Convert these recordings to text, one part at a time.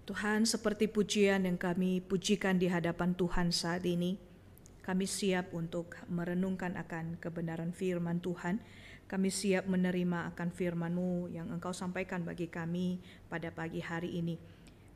Tuhan, seperti pujian yang kami pujikan di hadapan Tuhan saat ini, kami siap untuk merenungkan akan kebenaran firman Tuhan. Kami siap menerima akan firman-Mu yang Engkau sampaikan bagi kami pada pagi hari ini.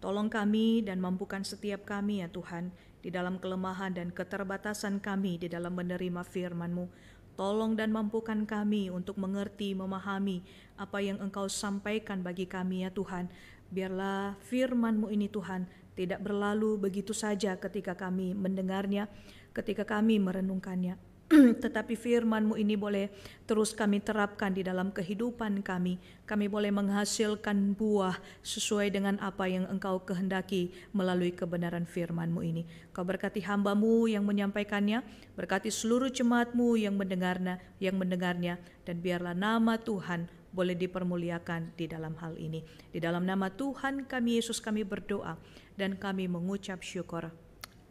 Tolong kami dan mampukan setiap kami ya Tuhan, di dalam kelemahan dan keterbatasan kami di dalam menerima firman-Mu. Tolong dan mampukan kami untuk mengerti, memahami apa yang Engkau sampaikan bagi kami ya Tuhan. Biarlah firman-Mu ini Tuhan tidak berlalu begitu saja ketika kami mendengarnya, ketika kami merenungkannya. Tetapi firman-Mu ini boleh terus kami terapkan di dalam kehidupan kami. Kami boleh menghasilkan buah sesuai dengan apa yang Engkau kehendaki melalui kebenaran firman-Mu ini. Kau berkati hamba-Mu yang menyampaikannya, berkati seluruh jemaat-Mu yang mendengarnya, dan biarlah nama Tuhan boleh dipermuliakan di dalam hal ini. Di dalam nama Tuhan kami Yesus kami berdoa dan kami mengucap syukur.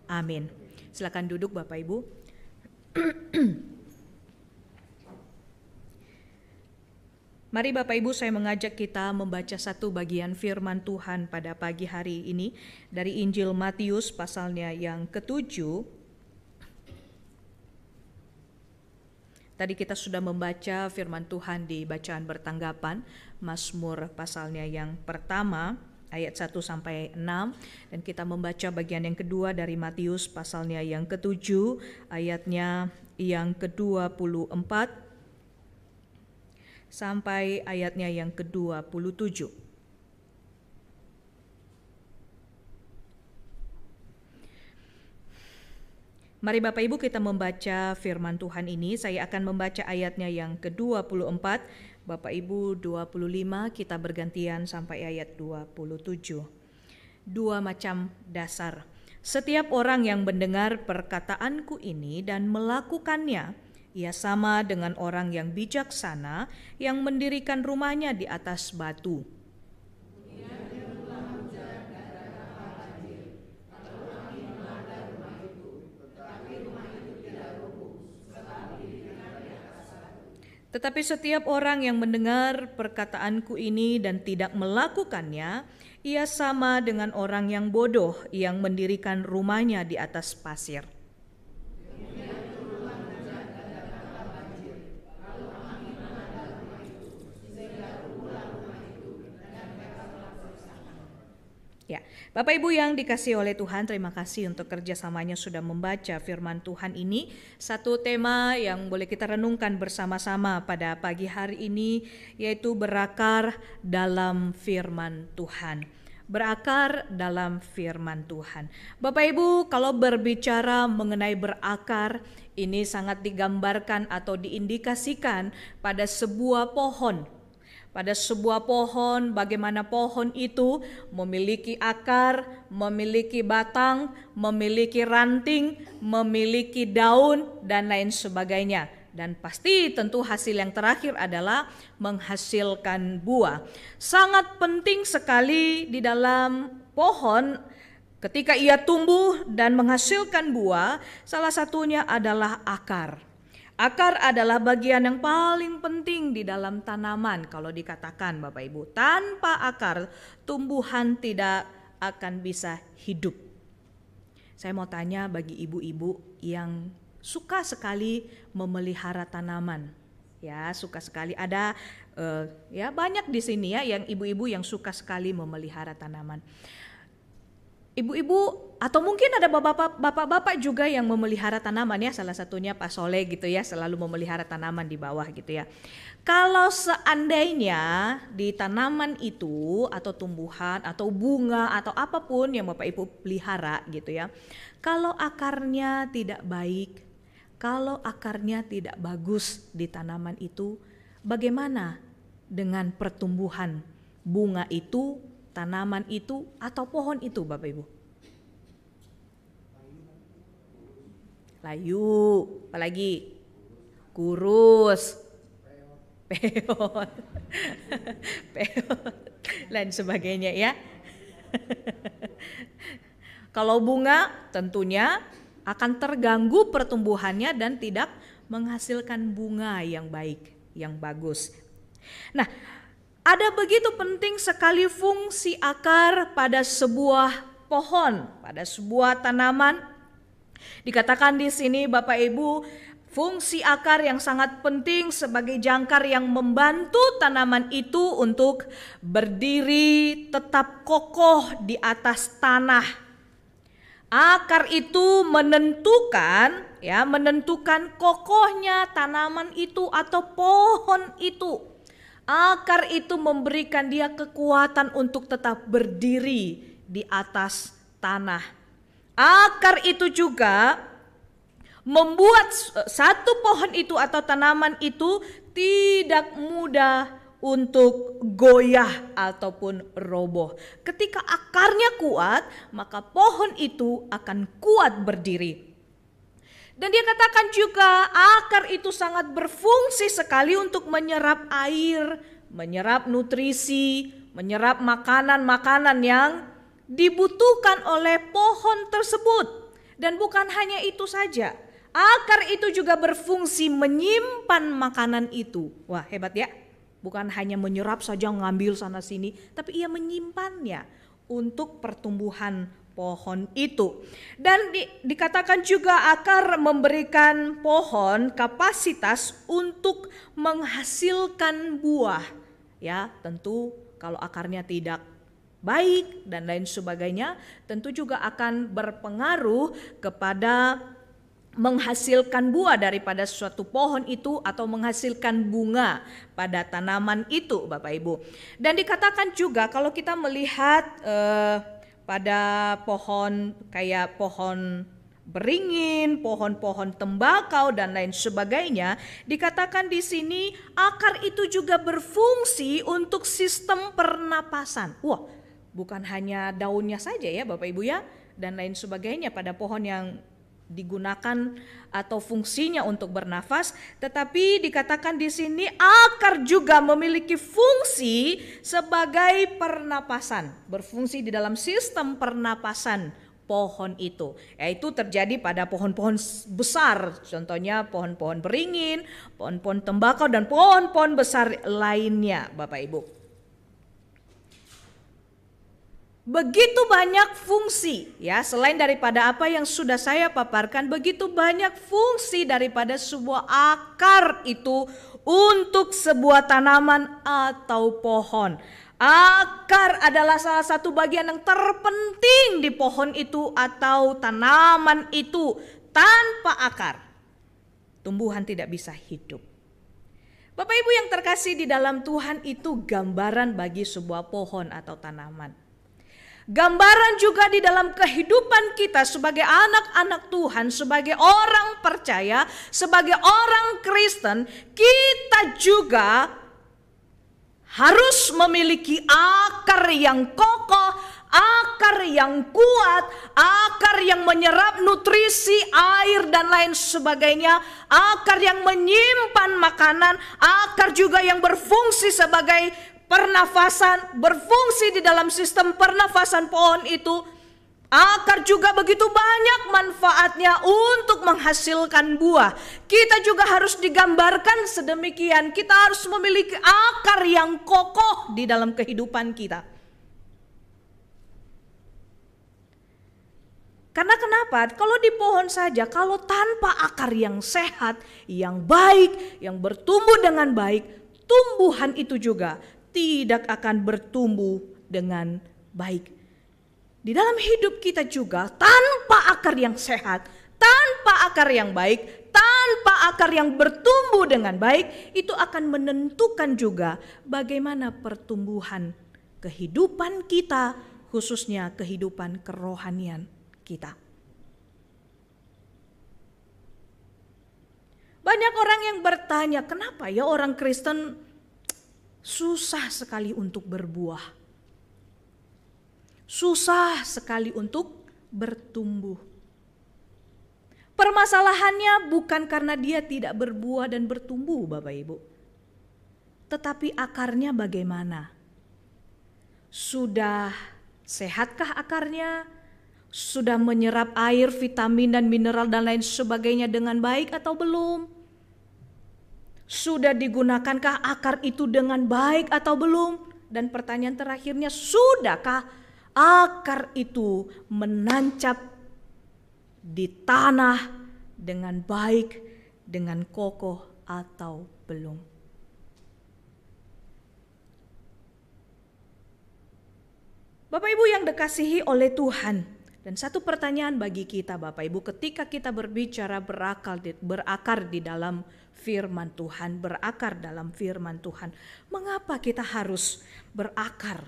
Amin. Silakan duduk Bapak Ibu. Mari Bapak Ibu, saya mengajak kita membaca satu bagian firman Tuhan pada pagi hari ini dari Injil Matius pasalnya yang ke-7. Tadi kita sudah membaca firman Tuhan di bacaan bertanggapan, Mazmur pasalnya yang pertama, ayat 1 sampai 6, dan kita membaca bagian yang kedua dari Matius pasalnya yang ke-7, ayatnya yang ke-24 sampai ayatnya yang ke-27. Mari Bapak Ibu kita membaca firman Tuhan ini. Saya akan membaca ayatnya yang ke-24, Bapak Ibu 25, kita bergantian sampai ayat 27. Dua macam dasar. Setiap orang yang mendengar perkataanku ini dan melakukannya, ia sama dengan orang yang bijaksana yang mendirikan rumahnya di atas batu. Tetapi setiap orang yang mendengar perkataanku ini dan tidak melakukannya, ia sama dengan orang yang bodoh yang mendirikan rumahnya di atas pasir. Ya, Bapak Ibu yang dikasihi oleh Tuhan, terima kasih untuk kerjasamanya sudah membaca firman Tuhan ini. Satu tema yang boleh kita renungkan bersama-sama pada pagi hari ini, yaitu berakar dalam firman Tuhan. Berakar dalam firman Tuhan. Bapak Ibu, kalau berbicara mengenai berakar, ini sangat digambarkan atau diindikasikan pada sebuah pohon. Pada sebuah pohon, bagaimana pohon itu memiliki akar, memiliki batang, memiliki ranting, memiliki daun, dan lain sebagainya. Dan pasti tentu hasil yang terakhir adalah menghasilkan buah. Sangat penting sekali di dalam pohon ketika ia tumbuh dan menghasilkan buah, salah satunya adalah akar. Akar adalah bagian yang paling penting di dalam tanaman. Kalau dikatakan Bapak Ibu, tanpa akar tumbuhan tidak akan bisa hidup. Saya mau tanya bagi ibu-ibu yang suka sekali memelihara tanaman. Ya, suka sekali. Ada ya banyak di sini ya yang ibu-ibu yang suka sekali memelihara tanaman. Ibu-ibu atau mungkin ada bapak-bapak juga yang memelihara tanaman ya, salah satunya Pak Soleh gitu ya, selalu memelihara tanaman di bawah gitu ya. Kalau seandainya di tanaman itu atau tumbuhan atau bunga atau apapun yang Bapak Ibu pelihara gitu ya, kalau akarnya tidak baik, kalau akarnya tidak bagus di tanaman itu, bagaimana dengan pertumbuhan bunga itu, tanaman itu, atau pohon itu Bapak Ibu? Layu, apalagi? Kurus, peot, dan sebagainya ya. Kalau bunga tentunya akan terganggu pertumbuhannya dan tidak menghasilkan bunga yang baik, yang bagus. Nah, Ada begitu penting sekali fungsi akar pada sebuah pohon, pada sebuah tanaman. Dikatakan di sini Bapak Ibu, fungsi akar yang sangat penting sebagai jangkar yang membantu tanaman itu untuk berdiri tetap kokoh di atas tanah. Akar itu menentukan kokohnya tanaman itu atau pohon itu. Akar itu memberikan dia kekuatan untuk tetap berdiri di atas tanah. Akar itu juga membuat satu pohon itu atau tanaman itu tidak mudah untuk goyah ataupun roboh. Ketika akarnya kuat, maka pohon itu akan kuat berdiri. Dan dia katakan juga akar itu sangat berfungsi sekali untuk menyerap air, menyerap nutrisi, menyerap makanan-makanan yang dibutuhkan oleh pohon tersebut. Dan bukan hanya itu saja, akar itu juga berfungsi menyimpan makanan itu. Wah, hebat ya. Bukan hanya menyerap saja, ngambil sana sini, tapi ia menyimpannya untuk pertumbuhan pohon itu. Dan dikatakan juga akar memberikan pohon kapasitas untuk menghasilkan buah. Ya, tentu kalau akarnya tidak baik dan lain sebagainya, tentu juga akan berpengaruh kepada menghasilkan buah daripada suatu pohon itu atau menghasilkan bunga pada tanaman itu, Bapak Ibu. Dan dikatakan juga kalau kita melihat pada pohon kayak pohon beringin, pohon-pohon tembakau dan lain sebagainya, dikatakan di sini akar itu juga berfungsi untuk sistem pernapasan. Wah, bukan hanya daunnya saja ya Bapak Ibu ya, dan lain sebagainya pada pohon yang digunakan atau fungsinya untuk bernafas, tetapi dikatakan di sini akar juga memiliki fungsi sebagai pernapasan, berfungsi di dalam sistem pernapasan pohon itu, yaitu terjadi pada pohon-pohon besar, contohnya pohon-pohon beringin, pohon-pohon tembakau dan pohon-pohon besar lainnya, Bapak Ibu. Begitu banyak fungsi ya, selain daripada apa yang sudah saya paparkan, begitu banyak fungsi daripada sebuah akar itu untuk sebuah tanaman atau pohon. Akar adalah salah satu bagian yang terpenting di pohon itu atau tanaman itu. Tanpa akar, tumbuhan tidak bisa hidup. Bapak Ibu yang terkasih di dalam Tuhan, itu gambaran bagi sebuah pohon atau tanaman. Gambaran juga di dalam kehidupan kita sebagai anak-anak Tuhan, sebagai orang percaya, sebagai orang Kristen, kita juga harus memiliki akar yang kokoh, akar yang kuat, akar yang menyerap nutrisi, air dan lain sebagainya, akar yang menyimpan makanan, akar juga yang berfungsi sebagai pernafasan, berfungsi di dalam sistem pernafasan pohon itu. Akar juga begitu banyak manfaatnya untuk menghasilkan buah. Kita juga harus digambarkan sedemikian. Kita harus memiliki akar yang kokoh di dalam kehidupan kita. Karena kenapa? Kalau di pohon saja, kalau tanpa akar yang sehat, yang baik, yang bertumbuh dengan baik, tumbuhan itu juga tidak akan bertumbuh dengan baik. Di dalam hidup kita juga, tanpa akar yang sehat, tanpa akar yang baik, tanpa akar yang bertumbuh dengan baik, itu akan menentukan juga bagaimana pertumbuhan kehidupan kita, khususnya kehidupan kerohanian kita. Banyak orang yang bertanya, kenapa ya orang Kristen susah sekali untuk berbuah, susah sekali untuk bertumbuh. Permasalahannya bukan karena dia tidak berbuah dan bertumbuh, Bapak Ibu, tetapi akarnya bagaimana? Sudah sehatkah akarnya? Sudah menyerap air, vitamin dan mineral dan lain sebagainya dengan baik atau belum? Sudah digunakanKah akar itu dengan baik atau belum? Dan pertanyaan terakhirnya, sudahkah akar itu menancap di tanah dengan baik, dengan kokoh atau belum? Bapak Ibu yang dikasihi oleh Tuhan, dan satu pertanyaan bagi kita Bapak Ibu, ketika kita berbicara berakar di dalam firman Tuhan, berakar dalam firman Tuhan, mengapa kita harus berakar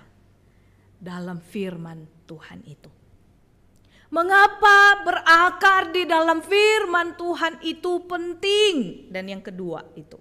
dalam firman Tuhan itu? Mengapa berakar di dalam firman Tuhan itu penting? Dan yang kedua itu,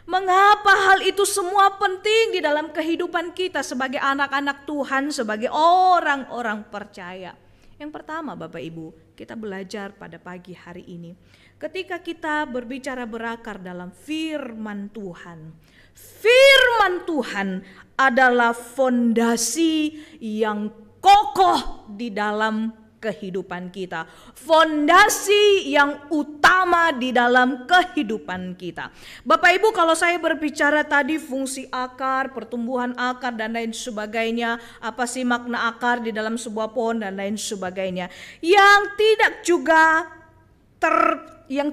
mengapa hal itu semua penting di dalam kehidupan kita sebagai anak-anak Tuhan, sebagai orang-orang percaya? Yang pertama Bapak Ibu, kita belajar pada pagi hari ini, ketika kita berbicara berakar dalam firman Tuhan, firman Tuhan adalah fondasi yang kokoh di dalam kehidupan kita, fondasi yang utama di dalam kehidupan kita. Bapak Ibu, kalau saya berbicara tadi fungsi akar, pertumbuhan akar dan lain sebagainya, apa sih makna akar di dalam sebuah pohon dan lain sebagainya, yang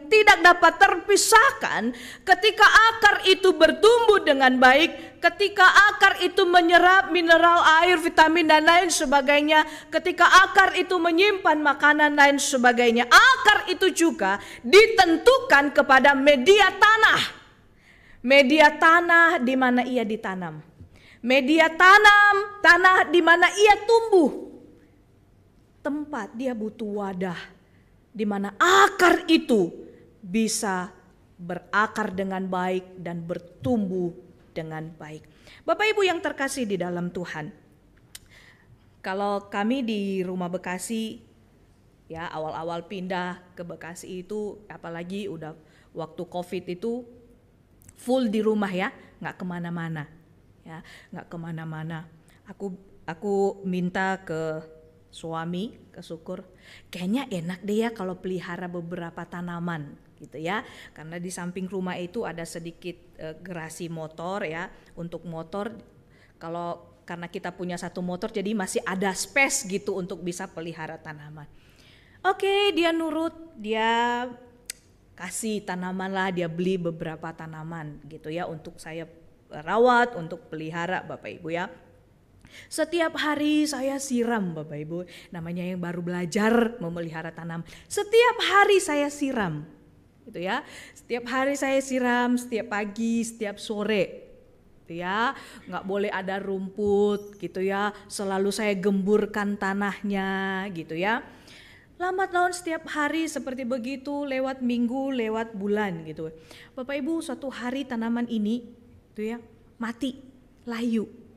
tidak dapat terpisahkan ketika akar itu bertumbuh dengan baik, ketika akar itu menyerap mineral, air, vitamin dan lain sebagainya, ketika akar itu menyimpan makanan lain sebagainya, akar itu juga ditentukan kepada media tanah. Media tanah di mana ia ditanam. Media tanah di mana ia tumbuh. Tempat dia butuh wadah di mana akar itu bisa berakar dengan baik dan bertumbuh dengan baik. Bapak Ibu yang terkasih di dalam Tuhan, kalau kami di Rumah Bekasi, ya awal-awal pindah ke Bekasi itu, apalagi udah waktu COVID itu full di rumah ya, nggak kemana-mana, ya nggak kemana-mana. Aku minta ke suami, ke Syukur, kayaknya enak deh ya kalau pelihara beberapa tanaman gitu ya, karena di samping rumah itu ada sedikit garasi motor ya, untuk motor. Karena kita punya satu motor, jadi masih ada space gitu untuk bisa pelihara tanaman. Oke, dia nurut, dia kasih tanaman lah, dia beli beberapa tanaman gitu ya untuk saya rawat, untuk pelihara Bapak Ibu ya. Setiap hari saya siram Bapak Ibu, namanya yang baru belajar memelihara tanam. Setiap hari saya siram gitu ya. Setiap hari saya siram, setiap pagi, setiap sore gitu ya. Nggak boleh ada rumput gitu ya. Selalu saya gemburkan tanahnya gitu ya. Lambat laun setiap hari seperti begitu, lewat minggu, lewat bulan gitu. Bapak Ibu, suatu hari tanaman ini gitu ya, mati, layu.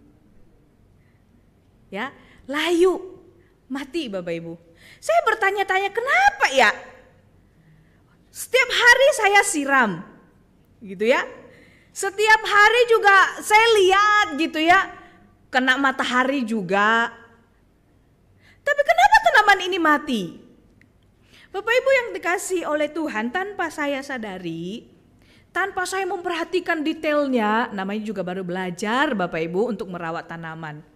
Ya, layu, mati Bapak Ibu. Saya bertanya-tanya, kenapa ya? Setiap hari saya siram, gitu ya. Setiap hari juga saya lihat gitu ya, kena matahari juga. Tapi kenapa tanaman ini mati? Bapak Ibu yang dikasih oleh Tuhan, tanpa saya sadari, tanpa saya memperhatikan detailnya, namanya juga baru belajar Bapak Ibu untuk merawat tanaman.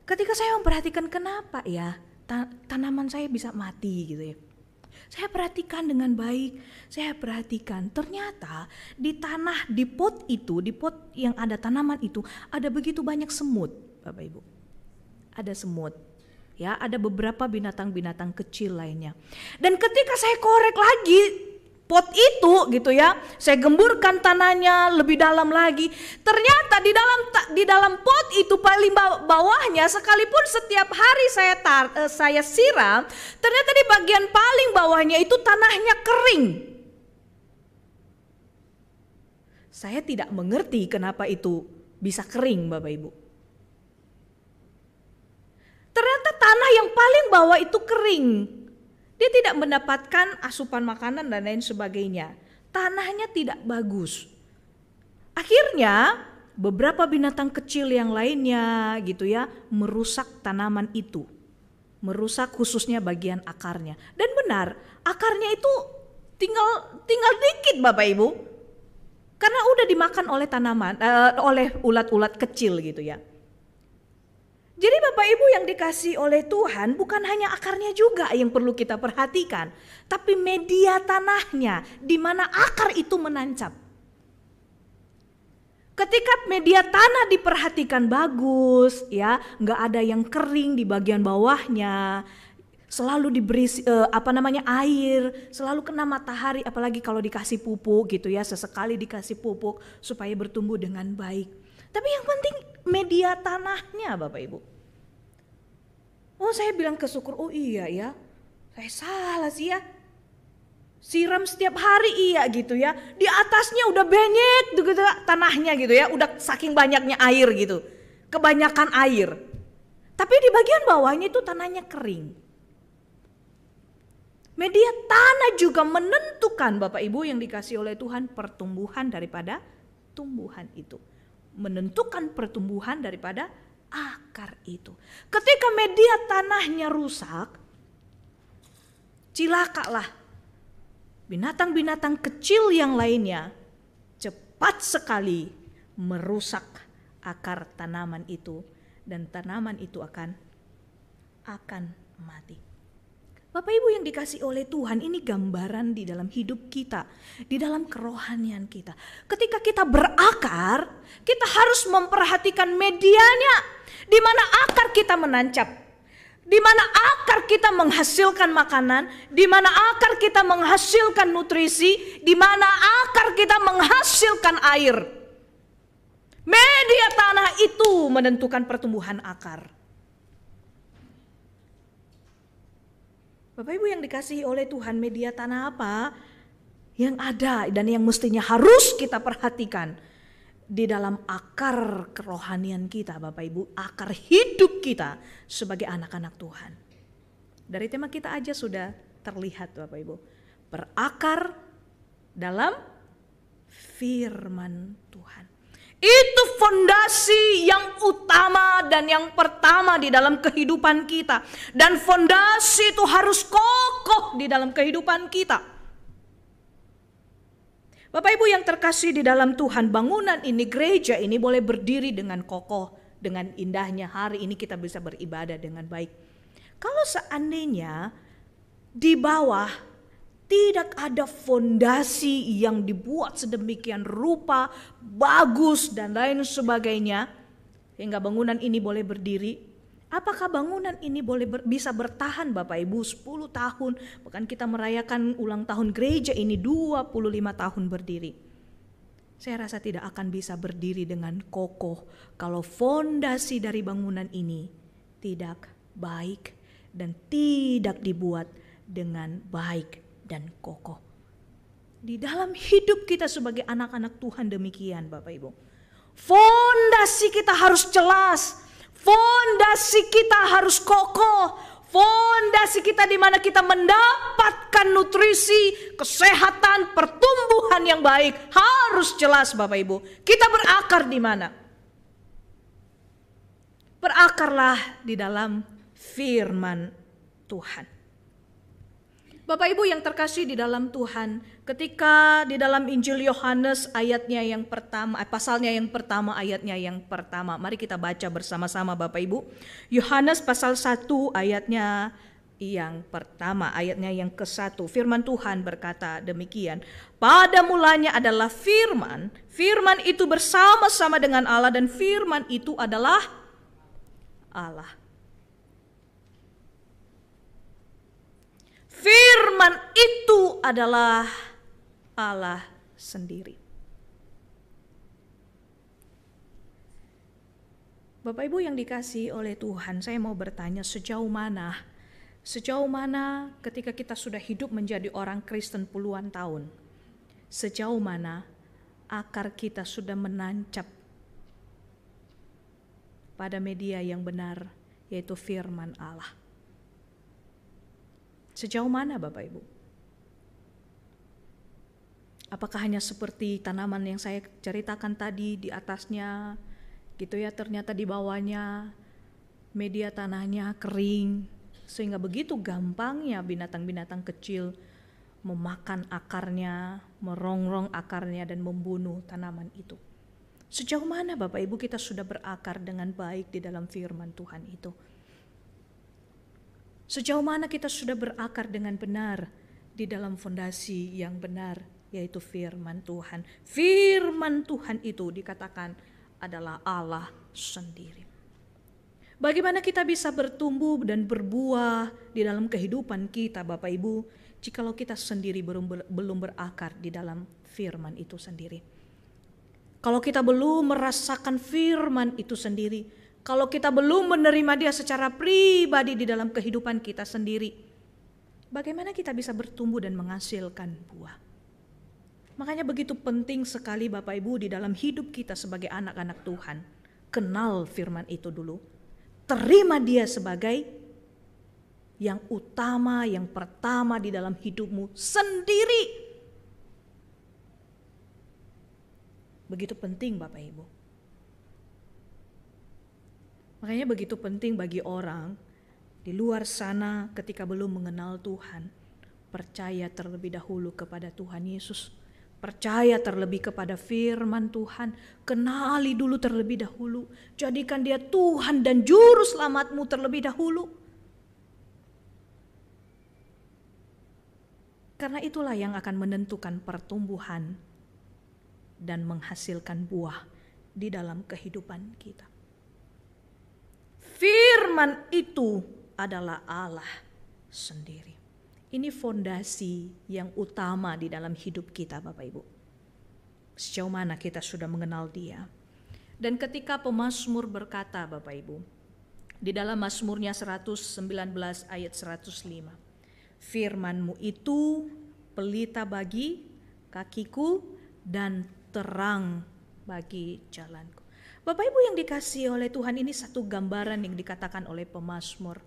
Ketika saya memperhatikan kenapa ya tanaman saya bisa mati gitu ya. Saya perhatikan dengan baik, saya perhatikan ternyata di tanah, di pot itu, di pot yang ada tanaman itu ada begitu banyak semut Bapak Ibu. Ada semut. Ya, ada beberapa binatang-binatang kecil lainnya. Dan ketika saya korek lagi pot itu gitu ya, saya gemburkan tanahnya lebih dalam lagi. Ternyata di dalam pot itu paling bawahnya, sekalipun setiap hari saya siram, ternyata di bagian paling bawahnya itu tanahnya kering. Saya tidak mengerti kenapa itu bisa kering Bapak Ibu. Ternyata tanah yang paling bawah itu kering. Dia tidak mendapatkan asupan makanan dan lain sebagainya. Tanahnya tidak bagus. Akhirnya beberapa binatang kecil yang lainnya gitu ya merusak tanaman itu. Merusak khususnya bagian akarnya. Dan benar, akarnya itu tinggal dikit Bapak Ibu. Karena udah dimakan oleh tanaman, oleh ulat-ulat kecil gitu ya. Jadi Bapak Ibu yang dikasih oleh Tuhan, bukan hanya akarnya juga yang perlu kita perhatikan, tapi media tanahnya, di mana akar itu menancap. Ketika media tanah diperhatikan bagus, ya, nggak ada yang kering di bagian bawahnya, selalu diberi air, selalu kena matahari, apalagi kalau dikasih pupuk gitu ya, sesekali dikasih pupuk supaya bertumbuh dengan baik. Tapi yang penting media tanahnya Bapak Ibu. Oh saya bilang ke syukur, oh iya ya, saya salah sih ya. Siram setiap hari iya gitu ya. Di atasnya udah banyak gitu tanahnya gitu ya, udah saking banyaknya air gitu. Kebanyakan air. Tapi di bagian bawahnya itu tanahnya kering. Media tanah juga menentukan Bapak Ibu yang dikasih oleh Tuhan pertumbuhan daripada tumbuhan itu. Menentukan pertumbuhan daripada akar itu. Ketika media tanahnya rusak, cilakalah binatang-binatang kecil yang lainnya cepat sekali merusak akar tanaman itu dan tanaman itu akan mati. Bapak Ibu yang dikasih oleh Tuhan, ini gambaran di dalam hidup kita, di dalam kerohanian kita. Ketika kita berakar, kita harus memperhatikan medianya, di mana akar kita menancap. Di mana akar kita menghasilkan makanan, di mana akar kita menghasilkan nutrisi, di mana akar kita menghasilkan air. Media tanah itu menentukan pertumbuhan akar. Bapak Ibu yang dikasihi oleh Tuhan, media tanah apa yang ada dan yang mestinya harus kita perhatikan di dalam akar kerohanian kita Bapak Ibu, akar hidup kita sebagai anak-anak Tuhan. Dari tema kita aja sudah terlihat Bapak Ibu, berakar dalam firman Tuhan. Itu fondasi yang utama dan yang pertama di dalam kehidupan kita. Dan fondasi itu harus kokoh di dalam kehidupan kita. Bapak Ibu yang terkasih di dalam Tuhan, bangunan ini, gereja ini boleh berdiri dengan kokoh, dengan indahnya. Hari ini kita bisa beribadah dengan baik. Kalau seandainya di bawah tidak ada fondasi yang dibuat sedemikian rupa, bagus dan lain sebagainya, hingga bangunan ini boleh berdiri, apakah bangunan ini bisa bertahan Bapak Ibu 10 tahun, bahkan kita merayakan ulang tahun gereja ini 25 tahun berdiri. Saya rasa tidak akan bisa berdiri dengan kokoh kalau fondasi dari bangunan ini tidak baik dan tidak dibuat dengan baik dan kokoh. Di dalam hidup kita sebagai anak-anak Tuhan demikian Bapak Ibu. Fondasi kita harus jelas. Fondasi kita harus kokoh. Fondasi kita di mana kita mendapatkan nutrisi, kesehatan, pertumbuhan yang baik harus jelas Bapak Ibu. Kita berakar di mana? Berakarlah di dalam firman Tuhan. Bapak Ibu yang terkasih di dalam Tuhan, ketika di dalam Injil Yohanes ayatnya yang pertama, pasalnya yang pertama, ayatnya yang pertama. Mari kita baca bersama-sama Bapak Ibu. Yohanes pasal 1 ayatnya yang pertama, ayatnya yang ke-1. Firman Tuhan berkata demikian. Pada mulanya adalah firman, firman itu bersama-sama dengan Allah dan firman itu adalah Allah. Firman itu adalah Allah sendiri. Bapak Ibu yang dikasihi oleh Tuhan, saya mau bertanya sejauh mana ketika kita sudah hidup menjadi orang Kristen puluhan tahun, sejauh mana akar kita sudah menancap pada media yang benar, yaitu firman Allah. Sejauh mana Bapak Ibu? Apakah hanya seperti tanaman yang saya ceritakan tadi, di atasnya gitu ya, ternyata di bawahnya media tanahnya kering, sehingga begitu gampangnya binatang-binatang kecil memakan akarnya, merongrong akarnya dan membunuh tanaman itu. Sejauh mana Bapak Ibu kita sudah berakar dengan baik di dalam firman Tuhan itu? Sejauh mana kita sudah berakar dengan benar di dalam fondasi yang benar, yaitu firman Tuhan. Firman Tuhan itu dikatakan adalah Allah sendiri. Bagaimana kita bisa bertumbuh dan berbuah di dalam kehidupan kita Bapak Ibu, jikalau kita sendiri belum berakar di dalam firman itu sendiri. Kalau kita belum merasakan firman itu sendiri, kalau kita belum menerima dia secara pribadi di dalam kehidupan kita sendiri, bagaimana kita bisa bertumbuh dan menghasilkan buah? Makanya begitu penting sekali Bapak Ibu di dalam hidup kita sebagai anak-anak Tuhan. Kenal firman itu dulu. Terima dia sebagai yang utama, yang pertama di dalam hidupmu sendiri. Begitu penting Bapak Ibu. Makanya begitu penting bagi orang di luar sana ketika belum mengenal Tuhan, percaya terlebih dahulu kepada Tuhan Yesus. Percaya terlebih kepada firman Tuhan. Kenali dulu terlebih dahulu. Jadikan dia Tuhan dan juru selamatmu terlebih dahulu. Karena itulah yang akan menentukan pertumbuhan dan menghasilkan buah di dalam kehidupan kita. Firman itu adalah Allah sendiri. Ini fondasi yang utama di dalam hidup kita Bapak Ibu. Sejauh mana kita sudah mengenal dia. Dan ketika pemazmur berkata Bapak Ibu, di dalam Mazmurnya 119 ayat 105. Firman-Mu itu pelita bagi kakiku dan terang bagi jalanku. Bapak Ibu yang dikasihi oleh Tuhan, ini satu gambaran yang dikatakan oleh pemazmur.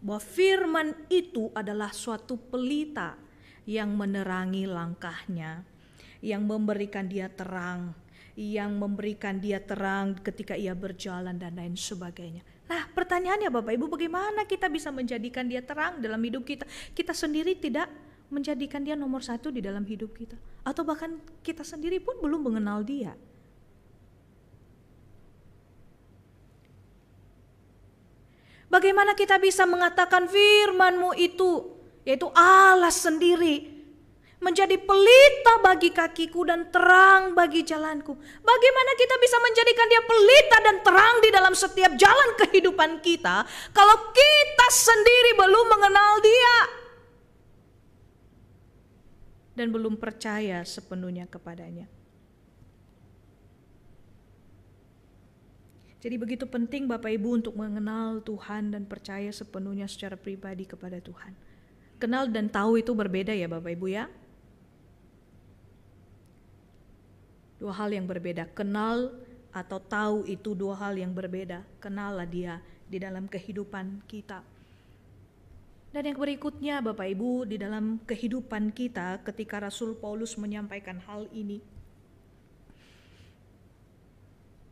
Bahwa firman itu adalah suatu pelita yang menerangi langkahnya. Yang memberikan dia terang. Yang memberikan dia terang ketika ia berjalan dan lain sebagainya. Nah pertanyaannya Bapak Ibu, bagaimana kita bisa menjadikan dia terang dalam hidup kita? Kita sendiri tidak menjadikan dia nomor satu di dalam hidup kita. Atau bahkan kita sendiri pun belum mengenal dia. Bagaimana kita bisa mengatakan firman-Mu itu, yaitu Allah sendiri, menjadi pelita bagi kakiku dan terang bagi jalanku. Bagaimana kita bisa menjadikan dia pelita dan terang di dalam setiap jalan kehidupan kita, kalau kita sendiri belum mengenal dia dan belum percaya sepenuhnya kepadanya. Jadi begitu penting Bapak Ibu untuk mengenal Tuhan dan percaya sepenuhnya secara pribadi kepada Tuhan. Kenal dan tahu itu berbeda ya Bapak Ibu ya. Dua hal yang berbeda. Kenal atau tahu itu dua hal yang berbeda. Kenallah dia di dalam kehidupan kita. Dan yang berikutnya Bapak Ibu, di dalam kehidupan kita ketika Rasul Paulus menyampaikan hal ini.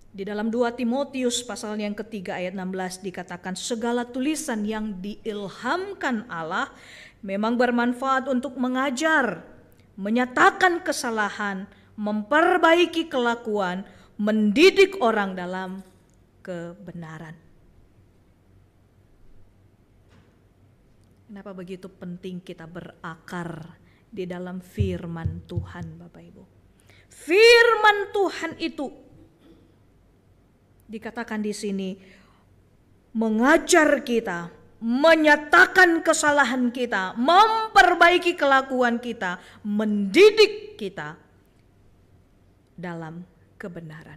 Di dalam 2 Timotius pasal yang ketiga ayat 16 dikatakan segala tulisan yang diilhamkan Allah memang bermanfaat untuk mengajar, menyatakan kesalahan, memperbaiki kelakuan, mendidik orang dalam kebenaran. Kenapa begitu penting kita berakar di dalam firman Tuhan Bapak Ibu? Firman Tuhan itu dikatakan di sini mengajar kita, menyatakan kesalahan kita, memperbaiki kelakuan kita, mendidik kita dalam kebenaran.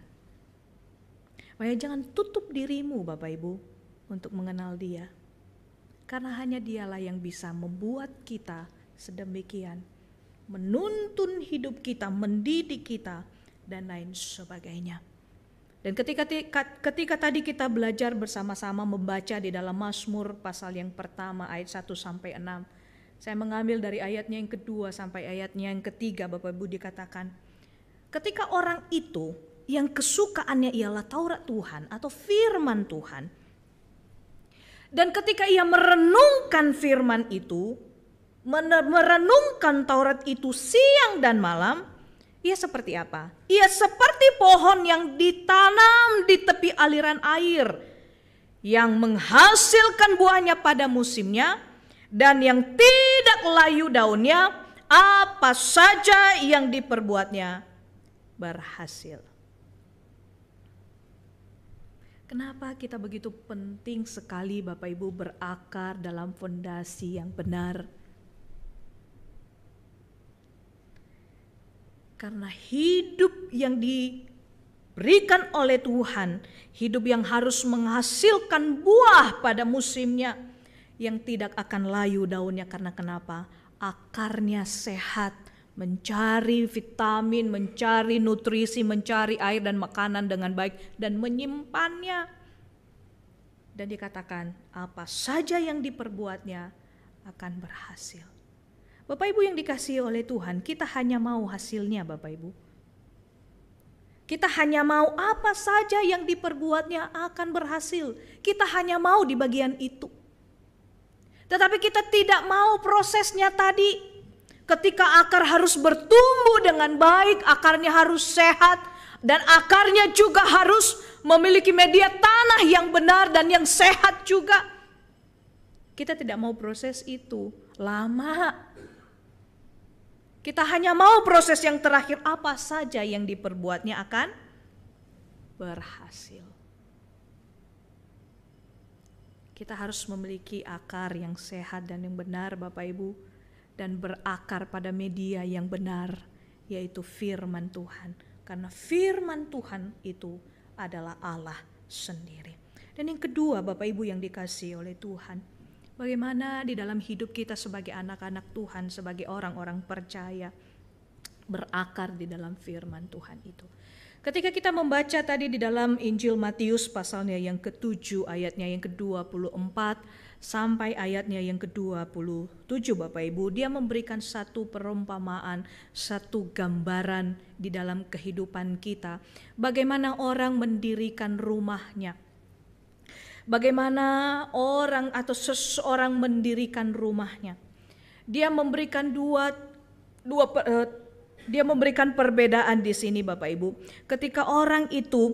Makanya jangan tutup dirimu Bapak Ibu untuk mengenal dia. Karena hanya dialah yang bisa membuat kita sedemikian, menuntun hidup kita, mendidik kita dan lain sebagainya. Dan ketika tadi kita belajar bersama-sama membaca di dalam Mazmur pasal yang pertama ayat 1 sampai 6. Saya mengambil dari ayatnya yang kedua sampai ayatnya yang ketiga Bapak Ibu dikatakan. Ketika orang itu yang kesukaannya ialah Taurat Tuhan atau firman Tuhan. Dan ketika ia merenungkan firman itu, merenungkan Taurat itu siang dan malam, ia seperti apa? Ia seperti pohon yang ditanam di tepi aliran air, yang menghasilkan buahnya pada musimnya, dan yang tidak layu daunnya, apa saja yang diperbuatnya berhasil. Kenapa kita begitu penting sekali Bapak Ibu berakar dalam fondasi yang benar? Karena hidup yang diberikan oleh Tuhan, hidup yang harus menghasilkan buah pada musimnya, yang tidak akan layu daunnya. Karena kenapa? Akarnya sehat, mencari vitamin, mencari nutrisi, mencari air dan makanan dengan baik, dan menyimpannya. Dan dikatakan apa saja yang diperbuatnya akan berhasil. Bapak Ibu yang dikasihi oleh Tuhan, kita hanya mau hasilnya Bapak Ibu. Kita hanya mau apa saja yang diperbuatnya akan berhasil. Kita hanya mau di bagian itu. Tetapi kita tidak mau prosesnya tadi. Ketika akar harus bertumbuh dengan baik, akarnya harus sehat, dan akarnya juga harus memiliki media tanah yang benar dan yang sehat juga. Kita tidak mau proses itu lama. Kita hanya mau proses yang terakhir, apa saja yang diperbuatnya akan berhasil. Kita harus memiliki akar yang sehat dan yang benar Bapak Ibu, dan berakar pada media yang benar, yaitu firman Tuhan. Karena firman Tuhan itu adalah Allah sendiri. Dan yang kedua Bapak Ibu yang dikasihi oleh Tuhan, bagaimana di dalam hidup kita sebagai anak-anak Tuhan, sebagai orang-orang percaya, berakar di dalam firman Tuhan itu. Ketika kita membaca tadi di dalam Injil Matius pasalnya yang ke-7 ayatnya yang ke-24 sampai ayatnya yang ke-27 Bapak Ibu, dia memberikan satu perumpamaan, satu gambaran di dalam kehidupan kita. Bagaimana orang mendirikan rumahnya. Bagaimana orang atau seseorang mendirikan rumahnya. Dia memberikan dia memberikan perbedaan di sini Bapak Ibu. Ketika orang itu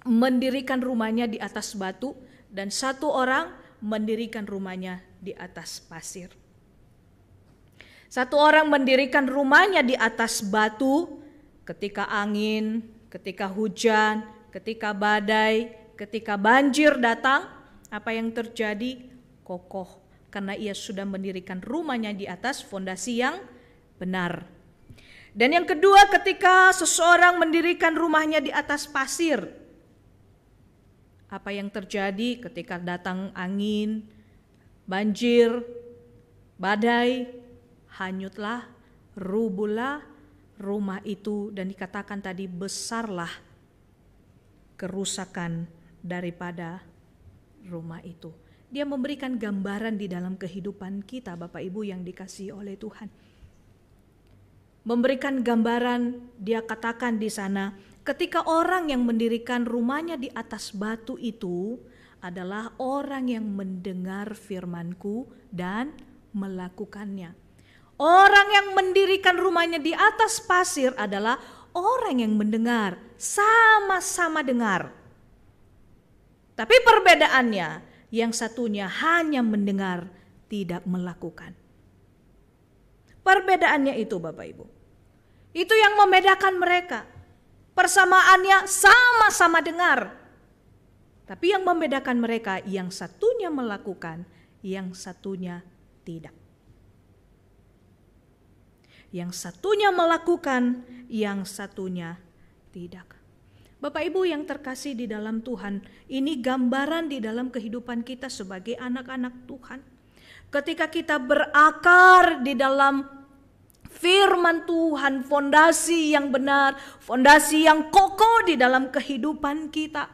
mendirikan rumahnya di atas batu, dan satu orang mendirikan rumahnya di atas pasir. Satu orang mendirikan rumahnya di atas batu, ketika angin, ketika hujan, ketika badai, ketika banjir datang, apa yang terjadi? Kokoh, karena ia sudah mendirikan rumahnya di atas fondasi yang benar. Dan yang kedua, ketika seseorang mendirikan rumahnya di atas pasir, apa yang terjadi ketika datang angin, banjir, badai? Hanyutlah, rubuhlah rumah itu, dan dikatakan tadi besarlah kerusakan daripada rumah itu. Dia memberikan gambaran di dalam kehidupan kita Bapak Ibu yang dikasihi oleh Tuhan. Memberikan gambaran, dia katakan di sana, ketika orang yang mendirikan rumahnya di atas batu itu adalah orang yang mendengar firman-Ku dan melakukannya. Orang yang mendirikan rumahnya di atas pasir adalah orang yang mendengar, sama-sama dengar. Tapi perbedaannya, yang satunya hanya mendengar, tidak melakukan. Perbedaannya itu Bapak Ibu. Itu yang membedakan mereka. Persamaannya sama-sama dengar. Tapi yang membedakan mereka, yang satunya melakukan, yang satunya tidak. Yang satunya melakukan, yang satunya tidak. Bapak Ibu yang terkasih di dalam Tuhan, ini gambaran di dalam kehidupan kita sebagai anak-anak Tuhan. Ketika kita berakar di dalam firman Tuhan, fondasi yang benar, fondasi yang kokoh di dalam kehidupan kita.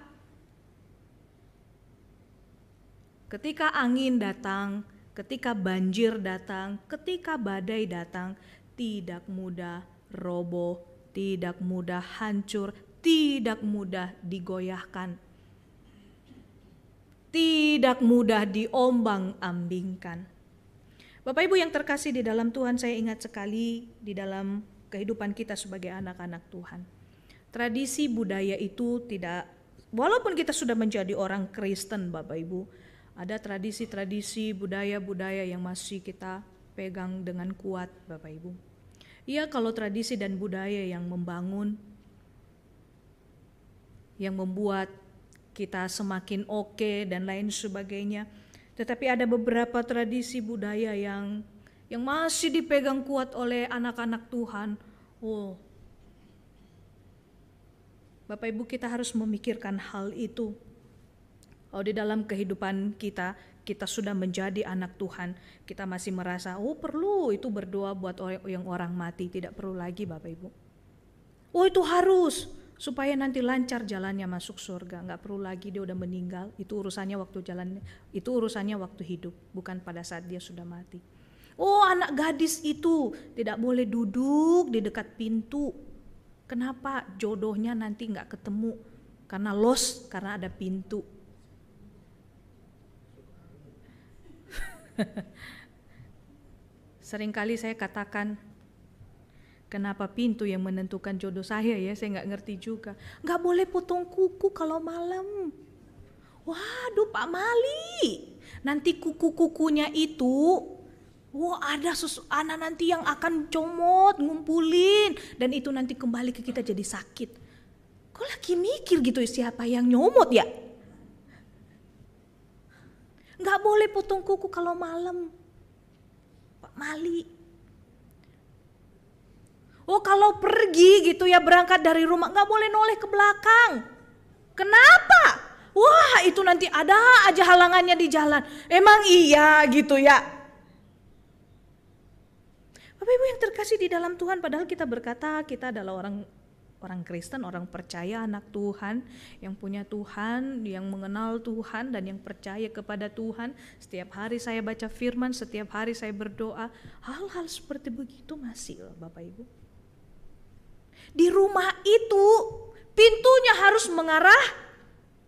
Ketika angin datang, ketika banjir datang, ketika badai datang, tidak mudah roboh, tidak mudah hancur, tidak mudah digoyahkan, tidak mudah diombang-ambingkan. Bapak Ibu yang terkasih di dalam Tuhan, saya ingat sekali di dalam kehidupan kita sebagai anak-anak Tuhan. Tradisi budaya itu tidak, walaupun kita sudah menjadi orang Kristen Bapak Ibu, ada tradisi-tradisi budaya-budaya yang masih kita pegang dengan kuat Bapak Ibu. Iya, kalau tradisi dan budaya yang membangun, yang membuat kita semakin oke dan lain sebagainya. Tetapi ada beberapa tradisi budaya yang masih dipegang kuat oleh anak-anak Tuhan. Oh, Bapak Ibu, kita harus memikirkan hal itu. Oh, di dalam kehidupan kita sudah menjadi anak Tuhan, kita masih merasa, oh perlu itu berdoa buat orang mati. Tidak perlu lagi Bapak Ibu. Oh itu harus, supaya nanti lancar jalannya masuk surga. Nggak perlu lagi dia udah meninggal, itu urusannya waktu jalan, itu urusannya waktu hidup, bukan pada saat dia sudah mati. Oh anak gadis itu tidak boleh duduk di dekat pintu. Kenapa? Jodohnya nanti nggak ketemu, karena lost, karena ada pintu. Seringkali saya katakan, kenapa pintu yang menentukan jodoh saya ya, saya nggak ngerti juga. Nggak boleh potong kuku kalau malam. Waduh Pak Mali, nanti kuku-kukunya itu, wah ada anak nanti yang akan comot, ngumpulin, dan itu nanti kembali ke kita jadi sakit. Kok lagi mikir gitu siapa yang nyomot ya? Nggak boleh potong kuku kalau malam, Pak Mali. Oh kalau pergi gitu ya, berangkat dari rumah gak boleh noleh ke belakang. Kenapa? Wah itu nanti ada aja halangannya di jalan. Emang iya gitu ya. Bapak Ibu yang terkasih di dalam Tuhan, padahal kita berkata kita adalah orang Kristen, orang percaya, anak Tuhan, yang punya Tuhan, yang mengenal Tuhan dan yang percaya kepada Tuhan. Setiap hari saya baca firman, setiap hari saya berdoa. Hal-hal seperti begitu masih Bapak Ibu. Di rumah itu pintunya harus mengarah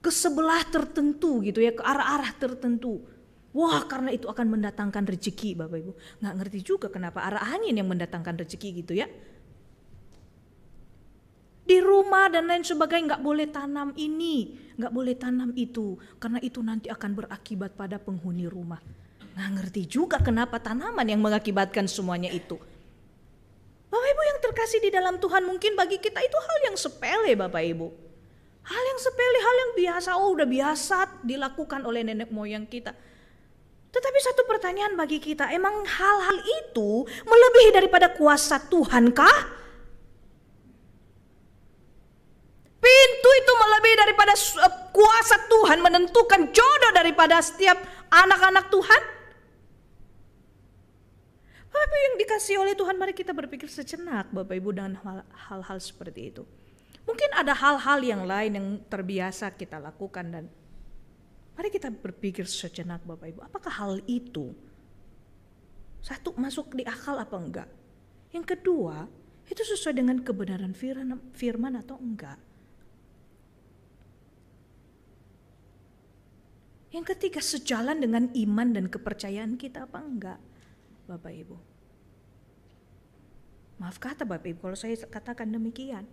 ke sebelah tertentu gitu ya, ke arah-arah tertentu. Wah karena itu akan mendatangkan rezeki Bapak Ibu. Nggak ngerti juga kenapa arah angin yang mendatangkan rezeki gitu ya. Di rumah dan lain sebagainya nggak boleh tanam ini, nggak boleh tanam itu, karena itu nanti akan berakibat pada penghuni rumah. Nggak ngerti juga kenapa tanaman yang mengakibatkan semuanya itu. Bapak Ibu yang terkasih di dalam Tuhan, mungkin bagi kita itu hal yang sepele Bapak Ibu. Hal yang sepele, hal yang biasa, oh udah biasa dilakukan oleh nenek moyang kita. Tetapi satu pertanyaan bagi kita, emang hal-hal itu melebihi daripada kuasa Tuhan kah? Pintu itu melebihi daripada kuasa Tuhan menentukan jodoh daripada setiap anak-anak Tuhan? Bapak Ibu yang dikasih oleh Tuhan, mari kita berpikir sejenak Bapak Ibu dengan hal-hal seperti itu. Mungkin ada hal-hal yang lain yang terbiasa kita lakukan, dan mari kita berpikir sejenak Bapak Ibu, apakah hal itu satu masuk di akal apa enggak? Yang kedua, itu sesuai dengan kebenaran firman atau enggak? Yang ketiga, sejalan dengan iman dan kepercayaan kita apa enggak? Bapak Ibu, maaf kata Bapak Ibu kalau saya katakan demikian.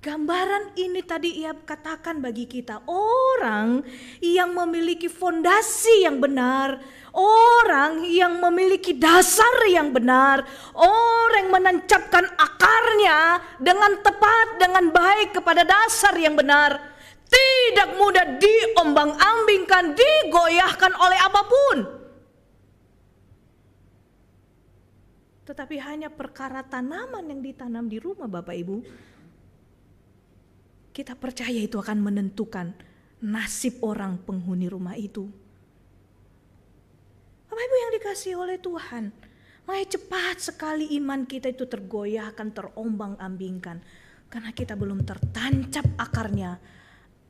Gambaran ini tadi ia katakan bagi kita, orang yang memiliki fondasi yang benar, orang yang memiliki dasar yang benar, orang yang menancapkan akarnya dengan tepat, dengan baik kepada dasar yang benar, tidak mudah diombang-ambingkan, digoyahkan oleh apapun. Tetapi hanya perkara tanaman yang ditanam di rumah Bapak Ibu, kita percaya itu akan menentukan nasib orang penghuni rumah itu. Bapak Ibu yang dikasihi oleh Tuhan, makanya cepat sekali iman kita itu tergoyahkan, terombang-ambingkan, karena kita belum tertancap akarnya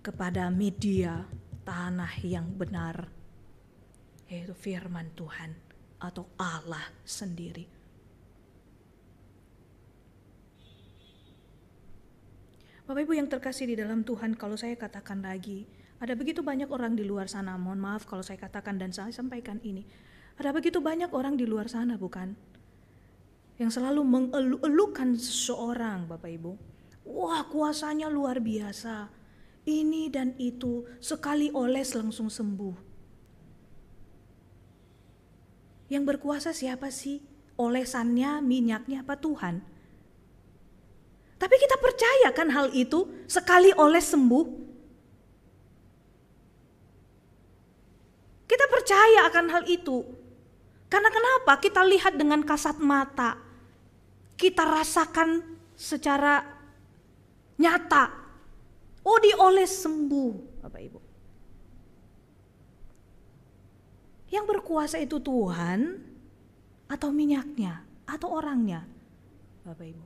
kepada media tanah yang benar, yaitu firman Tuhan atau Allah sendiri. Bapak Ibu yang terkasih di dalam Tuhan, kalau saya katakan lagi, Ada begitu banyak orang di luar sana, mohon maaf kalau saya katakan dan saya sampaikan ini. Ada begitu banyak orang di luar sana, bukan? Yang selalu mengeluh-elukan seseorang, Bapak Ibu. Wah, kuasanya luar biasa. Ini dan itu, sekali oles langsung sembuh. Yang berkuasa siapa sih? Olesannya, minyaknya, apa Tuhan? Tapi kita percaya kan hal itu, sekali oles sembuh? Kita percaya akan hal itu. Karena kenapa? Kita lihat dengan kasat mata. Kita rasakan secara nyata. Oh, dioles sembuh, Bapak Ibu. Yang berkuasa itu Tuhan atau minyaknya atau orangnya, Bapak Ibu.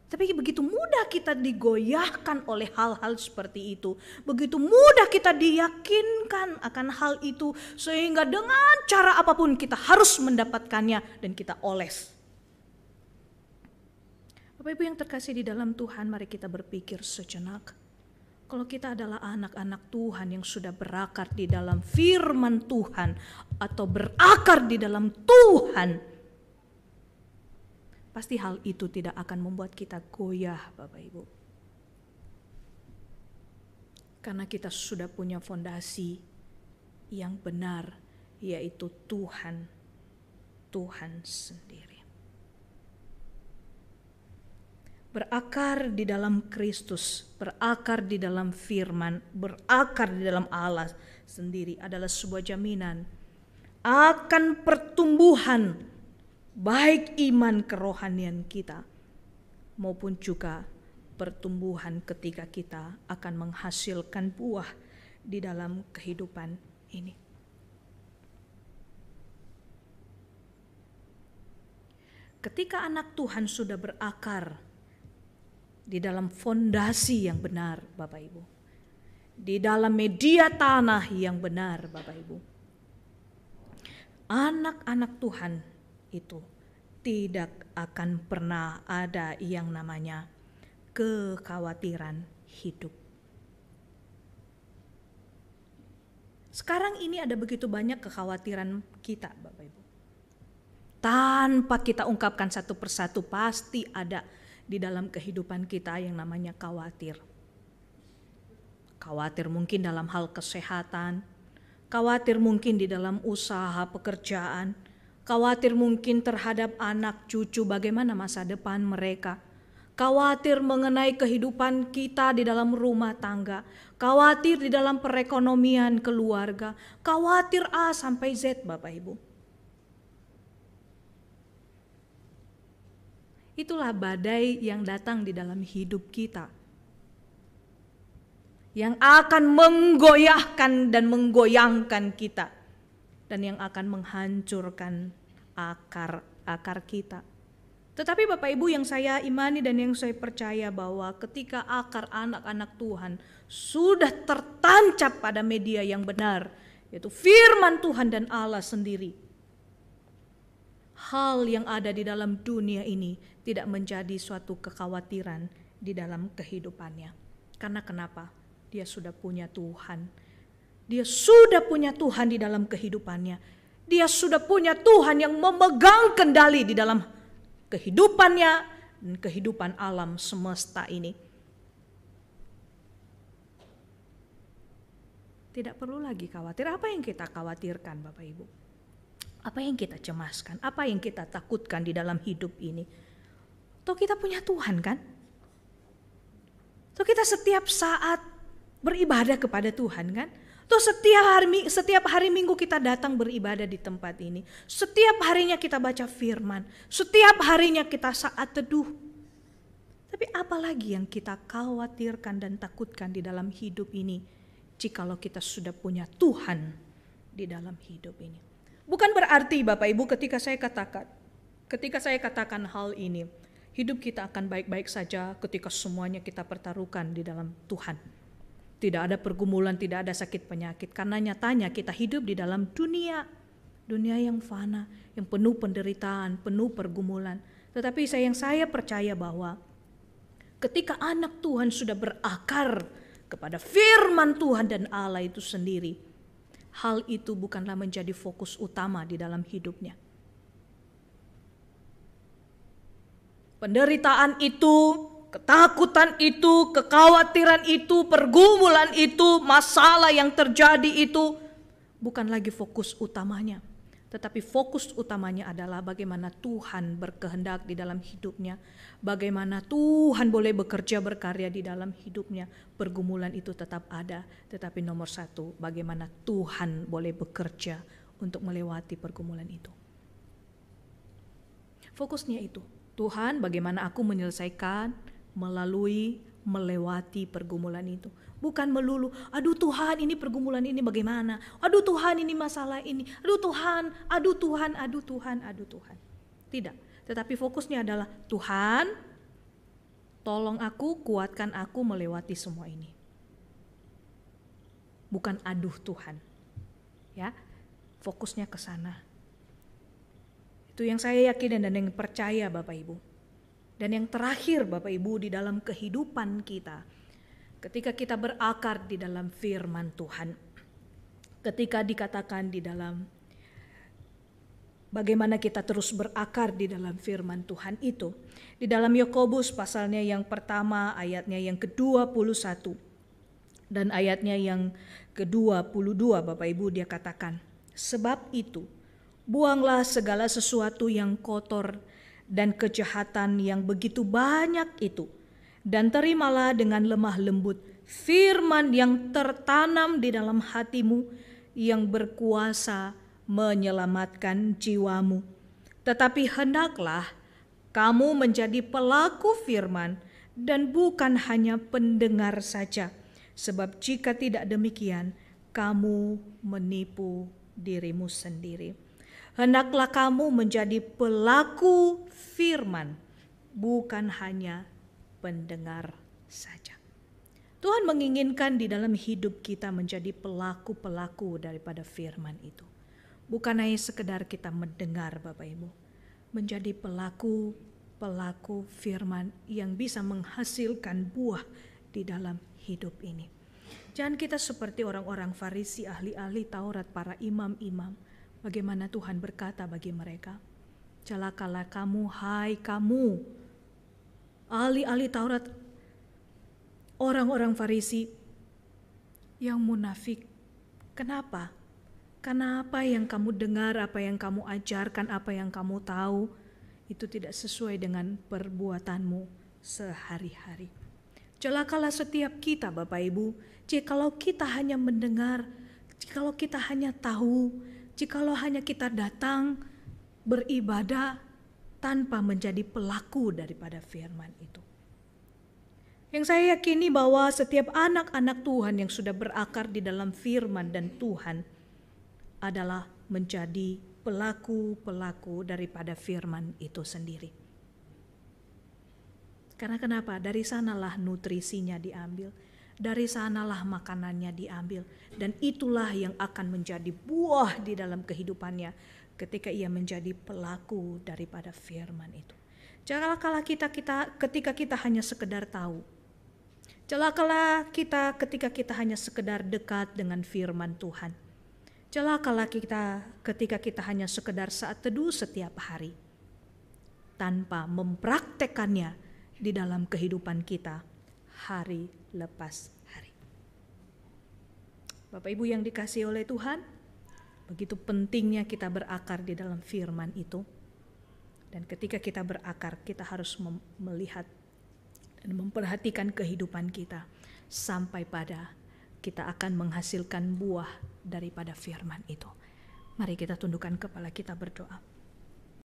Tapi begitu mudah kita digoyahkan oleh hal-hal seperti itu. Begitu mudah kita diyakinkan akan hal itu. Sehingga dengan cara apapun kita harus mendapatkannya dan kita oles. Bapak Ibu yang terkasih di dalam Tuhan, mari kita berpikir sejenak. Kalau kita adalah anak-anak Tuhan yang sudah berakar di dalam firman Tuhan. Atau berakar di dalam Tuhan. Pasti hal itu tidak akan membuat kita goyah, Bapak Ibu. Karena kita sudah punya fondasi yang benar, yaitu Tuhan sendiri. Berakar di dalam Kristus, berakar di dalam firman, berakar di dalam Allah sendiri adalah sebuah jaminan akan pertumbuhan baik iman kerohanian kita maupun juga pertumbuhan ketika kita akan menghasilkan buah di dalam kehidupan ini. Ketika anak Tuhan sudah berakar di dalam fondasi yang benar, Bapak Ibu, di dalam media tanah yang benar, Bapak Ibu, anak-anak Tuhan itu tidak akan pernah ada yang namanya kekhawatiran hidup. Sekarang ini ada begitu banyak kekhawatiran kita, Bapak Ibu. Tanpa kita ungkapkan satu persatu, pasti ada di dalam kehidupan kita yang namanya khawatir. Khawatir mungkin dalam hal kesehatan, khawatir mungkin di dalam usaha pekerjaan, khawatir mungkin terhadap anak cucu, bagaimana masa depan mereka. Khawatir mengenai kehidupan kita di dalam rumah tangga. Khawatir di dalam perekonomian keluarga. Khawatir A sampai Z, Bapak Ibu. Itulah badai yang datang di dalam hidup kita. Yang akan menggoyahkan dan menggoyangkan kita. Dan yang akan menghancurkan akar kita. Tetapi Bapak Ibu yang saya imani dan yang saya percaya bahwa ketika akar anak-anak Tuhan sudah tertancap pada media yang benar, yaitu firman Tuhan dan Allah sendiri, hal yang ada di dalam dunia ini tidak menjadi suatu kekhawatiran di dalam kehidupannya. Karena kenapa? Dia sudah punya Tuhan. Dia sudah punya Tuhan di dalam kehidupannya. Dia sudah punya Tuhan yang memegang kendali di dalam kehidupannya dan kehidupan alam semesta ini. Tidak perlu lagi khawatir. Apa yang kita khawatirkan, Bapak Ibu? Apa yang kita cemaskan? Apa yang kita takutkan di dalam hidup ini? Toh kita punya Tuhan kan? Toh kita setiap saat beribadah kepada Tuhan kan? Tuh setiap hari Minggu kita datang beribadah di tempat ini. Setiap harinya kita baca firman. Setiap harinya kita saat teduh. Tapi apalagi yang kita khawatirkan dan takutkan di dalam hidup ini, jikalau kita sudah punya Tuhan di dalam hidup ini. Bukan berarti Bapak Ibu ketika saya katakan hal ini, hidup kita akan baik-baik saja ketika semuanya kita pertaruhkan di dalam Tuhan. Tidak ada pergumulan, tidak ada sakit penyakit. Karena nyatanya kita hidup di dalam dunia yang fana, yang penuh penderitaan, penuh pergumulan. Tetapi yang saya percaya bahwa ketika anak Tuhan sudah berakar kepada firman Tuhan dan Allah itu sendiri, hal itu bukanlah menjadi fokus utama di dalam hidupnya. Penderitaan itu, ketakutan itu, kekhawatiran itu, pergumulan itu, masalah yang terjadi itu bukan lagi fokus utamanya. Tetapi fokus utamanya adalah bagaimana Tuhan berkehendak di dalam hidupnya. Bagaimana Tuhan boleh bekerja berkarya di dalam hidupnya. Pergumulan itu tetap ada. Tetapi nomor satu, bagaimana Tuhan boleh bekerja untuk melewati pergumulan itu. Fokusnya itu. Tuhan, bagaimana aku menyelesaikan, melewati pergumulan itu. Bukan melulu, aduh Tuhan ini pergumulan ini bagaimana, aduh Tuhan ini masalah ini, aduh Tuhan, aduh Tuhan, aduh Tuhan, aduh Tuhan. Tidak, tetapi fokusnya adalah Tuhan, tolong aku, kuatkan aku melewati semua ini. Bukan aduh Tuhan. Ya, fokusnya ke sana. Itu yang saya yakin dan yang percaya Bapak Ibu. Dan yang terakhir Bapak Ibu di dalam kehidupan kita, ketika kita berakar di dalam firman Tuhan, ketika dikatakan di dalam bagaimana kita terus berakar di dalam firman Tuhan itu, di dalam Yakobus pasalnya yang pertama ayatnya yang ke-21 dan ayatnya yang ke-22 Bapak Ibu dia katakan, sebab itu buanglah segala sesuatu yang kotor dan kejahatan yang begitu banyak itu, dan terimalah dengan lemah lembut firman yang tertanam di dalam hatimu yang berkuasa menyelamatkan jiwamu. Tetapi hendaklah kamu menjadi pelaku firman dan bukan hanya pendengar saja. Sebab jika tidak demikian, kamu menipu dirimu sendiri. Hendaklah kamu menjadi pelaku firman, bukan hanya pendengar saja. Tuhan menginginkan di dalam hidup kita menjadi pelaku-pelaku daripada firman itu. Bukan hanya sekedar kita mendengar Bapak Ibu. Menjadi pelaku-pelaku firman yang bisa menghasilkan buah di dalam hidup ini. Jangan kita seperti orang-orang Farisi, ahli-ahli Taurat, para imam-imam. Bagaimana Tuhan berkata bagi mereka, celakalah kamu, hai kamu, ahli-ahli Taurat, orang-orang Farisi yang munafik. Kenapa? Karena apa yang kamu dengar, apa yang kamu ajarkan, apa yang kamu tahu, itu tidak sesuai dengan perbuatanmu sehari-hari. Celakalah setiap kita Bapak Ibu, jikalau kita hanya mendengar, jikalau kita hanya tahu, jikalau hanya kita datang beribadah tanpa menjadi pelaku daripada firman itu. Yang saya yakini bahwa setiap anak-anak Tuhan yang sudah berakar di dalam firman dan Tuhan adalah menjadi pelaku-pelaku daripada firman itu sendiri. Karena kenapa? Dari sanalah nutrisinya diambil. Dari sanalah makanannya diambil. Dan itulah yang akan menjadi buah di dalam kehidupannya ketika ia menjadi pelaku daripada firman itu. Celakalah kita ketika kita hanya sekedar tahu. Celakalah kita ketika kita hanya sekedar dekat dengan firman Tuhan. Celakalah kita ketika kita hanya sekedar saat teduh setiap hari. Tanpa mempraktekannya di dalam kehidupan kita hari lepas hari. Bapak Ibu yang dikasihi oleh Tuhan, begitu pentingnya kita berakar di dalam firman itu. Dan ketika kita berakar, kita harus melihat dan memperhatikan kehidupan kita sampai pada kita akan menghasilkan buah daripada firman itu. Mari kita tundukkan kepala kita berdoa.